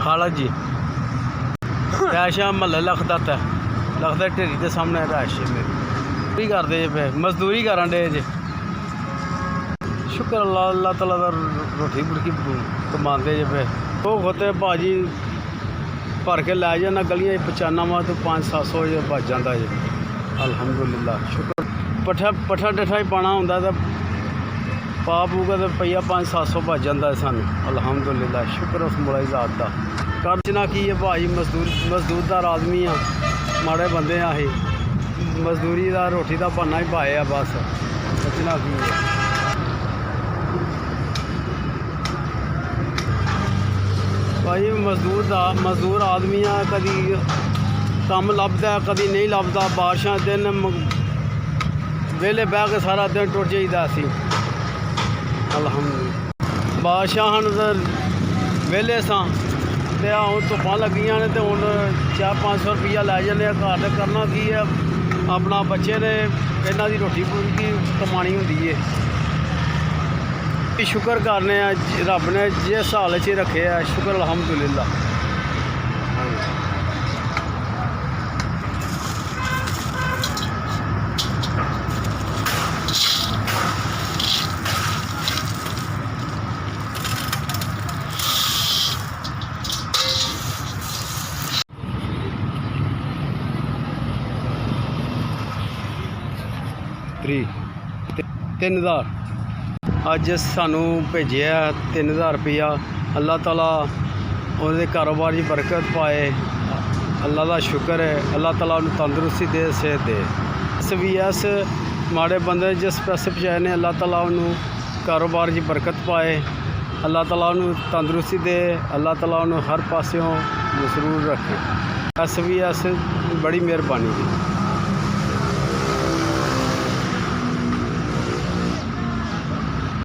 खालद जी rash महल लखदत है, लखदत ढेरी के सामने रैश है मेरी करते जे पे मजदूरी करा डे जे। शुक्र अल्लाह ताला दा रोटी बुड़की कमाते जे पे। वो खोते भाजी भर के लै जाना गलियां पहुँचाना वा तो 500-700 बच जाता जी। अल्हम्दुलिल्लाह शुक्र। पट्ठा डट्ठा ही पाना होंदा तो पा पूगा तो रुपया 500-700 बच जाता है सानू। अल्हम्दुलिल्लाह शुक्र उस मुला ज़ात दा। करना की है भाई मजदूरदार आदमी आ, माड़े बंदे असी मजदूरी का रोटी का बनना ही पाए आ बस। बचना की है भाई मजदूर आदमी आ, कभी कम लभदा कभी नहीं लभदा। बारिशां दिन वेले बह के सारा दिन टुट जाइदा असी। अल्हम्दुलिल्लाह बारिशां हन तो वेले सां ते हूँ धुप्पां लगियां ने तो हूँ 400-500 रुपया लै जाने घर। तो करना की है अपना बच्चे ने इन्हां दी रोटी पूरी कमानी होंदी है। शुक्र करने रब ने जिस हाल च रखे है शुक्र अल्हम्दुलिल्लाह। तीन हज़ार अज सानू भेजिया 3000 रुपया। अल्लाह ताला उन्हें कारोबार की बरकत पाए। अल्लाह का शुक्र है। अल्लाह ताला उन्हें तंदुरुस्ती दे, सेहत दे। SVS माड़े बंदे जिस पैसे पहुँचाए ने अल्लाह ताला उन्होंने कारोबार की बरकत पाए। अल्लाह ताला उन्हें तंदुरुस्ती दे। अल्लाह ताला उन्हें हर पासों मसरूर रखे। SVS बड़ी मेहरबानी की।